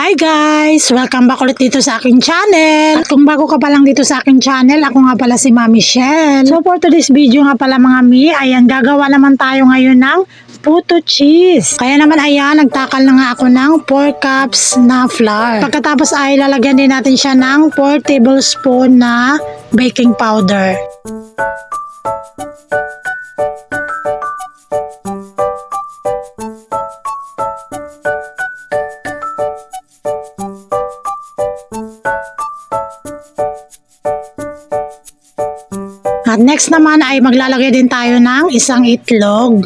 Hi guys! Welcome back ulit dito sa aking channel. At kung bago ka pa lang dito sa aking channel, ako nga pala si Mami Shell. So for today's video nga pala mga mi, ayan gagawa naman tayo ngayon ng puto cheese. Kaya naman ayan, nagtakal na nga ako ng 4 cups na flour. Pagkatapos ay lalagyan din natin siya ng 4 tablespoon na baking powder. At next naman ay maglalagay din tayo ng isang itlog.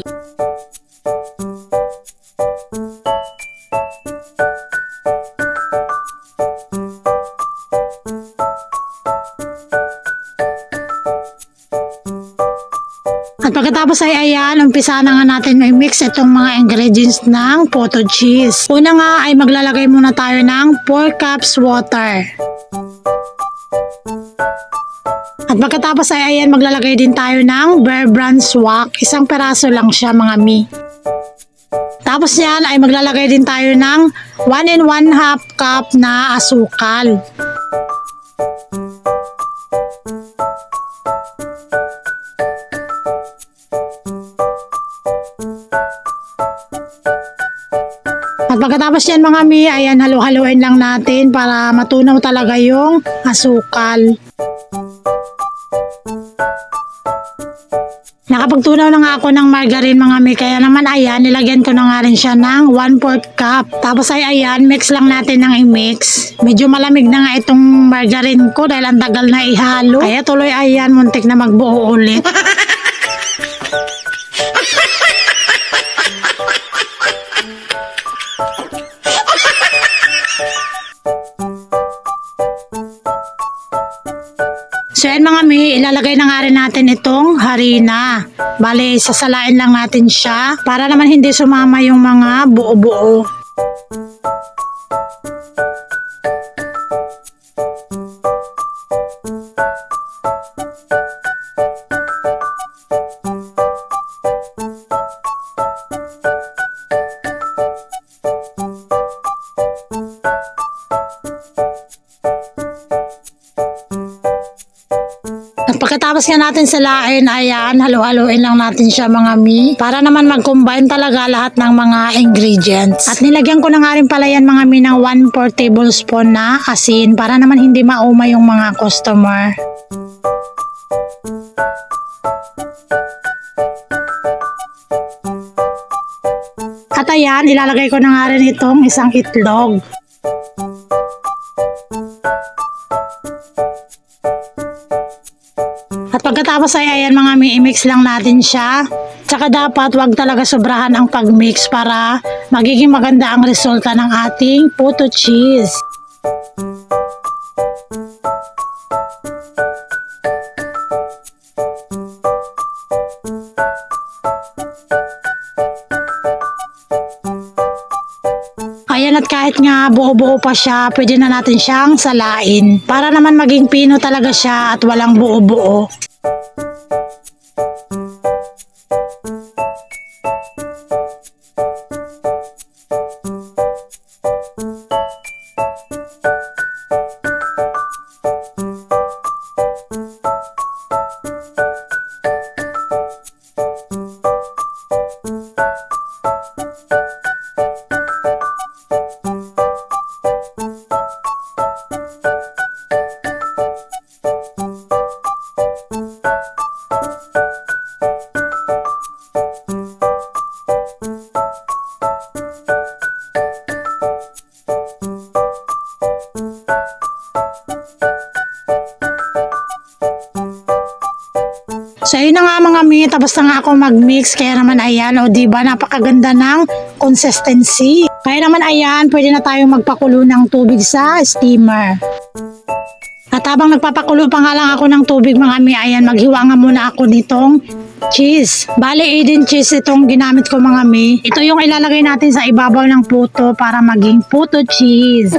At pagkatapos ay ayan, umpisa na nga natin i-mix itong mga ingredients ng puto cheese. Una nga ay maglalagay muna tayo ng 4 cups water. At pagkatapos ay ayan, maglalagay din tayo ng Bear Brand Swak. Isang peraso lang siya mga mi. Tapos yan ay maglalagay din tayo ng 1 1/2 cup na asukal. At pagkatapos yan mga mi, ayan halu-haluin lang natin para matunaw talaga yung asukal. Nakapagtunaw na nga ako ng margarine mga mi, kaya naman ayan, nilagyan ko na nga rin siya ng 1/4 cup. Tapos ay ayan, mix lang natin ng i-mix. Medyo malamig na nga itong margarine ko dahil ang tagal na ihalo. Kaya tuloy ayan, muntik na magbuo ulit. So yan mga mi, ilalagay na nga rin natin itong harina. Bale, sasalain lang natin siya para naman hindi sumama yung mga buo-buo. Pagkatapos nga natin salain, ayan, halu-haluin lang natin siya mga mi. Para naman mag-combine talaga lahat ng mga ingredients. At nilagyan ko na nga rin pala yan mga mi ng 1/4 tablespoon na asin. Para naman hindi mauma yung mga customer. At ayan, ilalagay ko na nga rin itong isang itlog. At pagkatapos ay ayan mga mi, i-mix lang natin siya. Tsaka dapat wag talaga sobrahan ang pag-mix para magiging maganda ang resulta ng ating puto cheese. Ayan, at kahit nga buo-buo pa siya, pwede na natin siyang salain. Para naman maging pino talaga siya at walang buo-buo. So ayun na nga mga mi, tapos na nga ako mag-mix, kaya naman ayan, o diba napakaganda ng consistency. Kaya naman ayan, pwede na tayong magpakulo ng tubig sa steamer. At habang nagpapakulo pa nga lang ako ng tubig mga mi, ayan, maghiwa nga muna ako nitong cheese. Bale, Eden cheese itong ginamit ko mga mi. Ito yung ilalagay natin sa ibabaw ng puto para maging puto cheese.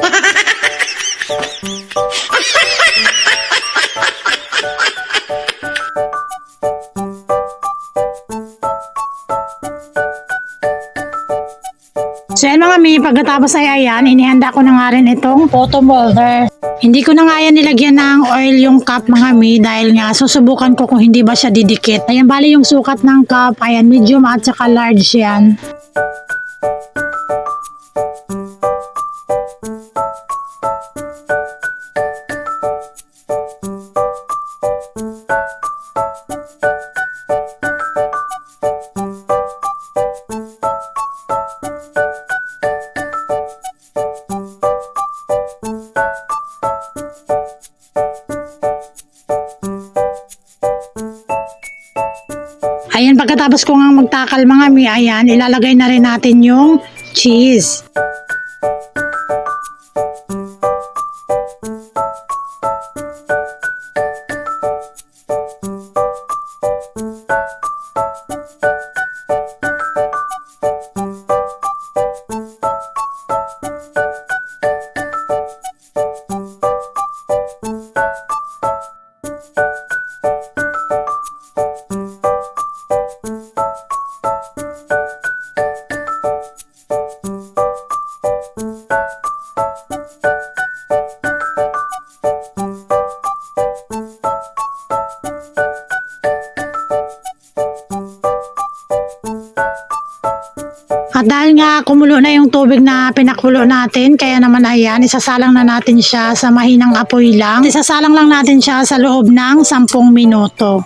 So yan mga mi, pagkatapos ay ayan, inihanda ko na nga rin itong photo molder. Hindi ko na nga yan nilagyan ng oil yung cup mga mi dahil nga susubukan ko kung hindi ba siya didikit. Ayan, bali yung sukat ng cup, ayan, medium at saka large yan. Ayan, pagkatapos ko nga magtakal mga mi, ayan, ilalagay na rin natin yung cheese. At dahil nga kumulo na yung tubig na pinakulo natin, kaya naman ayan, isasalang na natin siya sa mahinang apoy lang. Isasalang lang natin siya sa loob ng 10 minuto.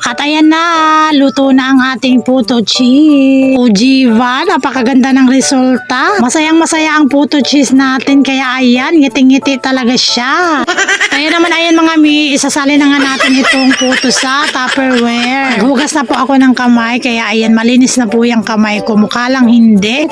At ayan na, luto na ang ating puto cheese. O diba, napakaganda ng resulta. Masayang masaya ang puto cheese natin, kaya ayan, ngiting-ngiti talaga siya. Kaya naman ayan mga mi, isasali na nga natin itong puto sa Tupperware. Hugas na po ako ng kamay, kaya ayan, malinis na po yung kamay ko. Mukha lang hindi.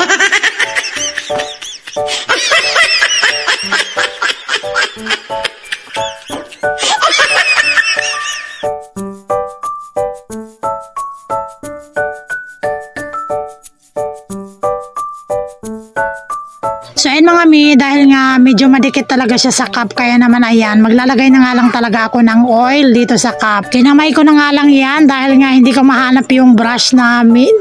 So ayun mga mi, dahil nga medyo madikit talaga siya sa cup, kaya naman ayan, maglalagay na nga lang talaga ako ng oil dito sa cup. Kinamay ko na nga lang yan dahil nga hindi ko mahanap yung brush namin.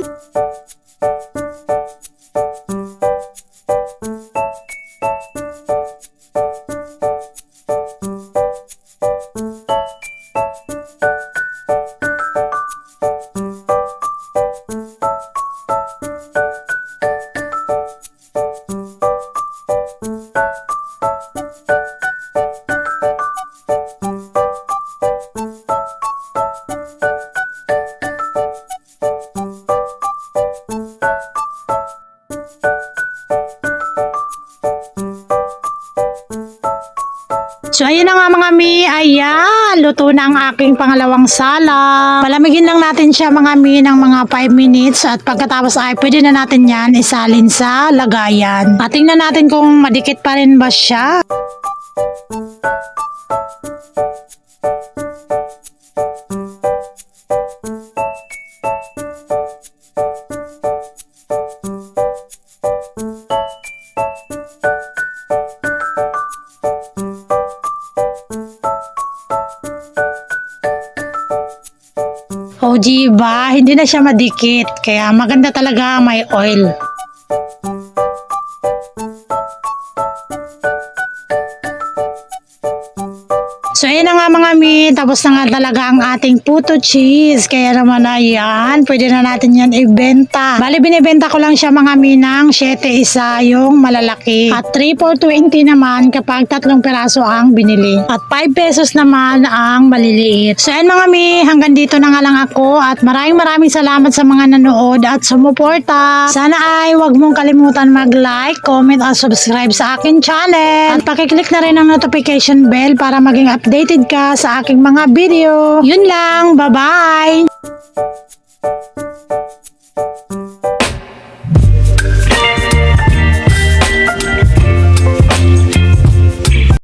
So ayun na nga mga mi, ayan, luto na ang aking pangalawang sala. Palamigin lang natin siya mga mi ng mga 5 minutes at pagkatapos ay pwede na natin yan isalin sa lagayan. At tingnan natin kung madikit pa rin ba siya. O diba, hindi na siya madikit, kaya maganda talaga may oil. So ayun na nga mga mi, tapos na nga talaga ang ating puto cheese. Kaya naman ayan, pwede na natin yan ibenta. Bali binibenta ko lang siya mga mi ng 7 isa yung malalaki. At 3 for 20 naman kapag 3 piraso ang binili. At 5 pesos naman ang maliliit. So ayun mga mi, hanggang dito na nga lang ako. At maraming salamat sa mga nanood at sumuporta. Sana ay wag mong kalimutan mag-like, comment at subscribe sa akin channel. At pakiclick na rin ang notification bell para maging updated ka sa aking mga video. Yun lang, bye-bye!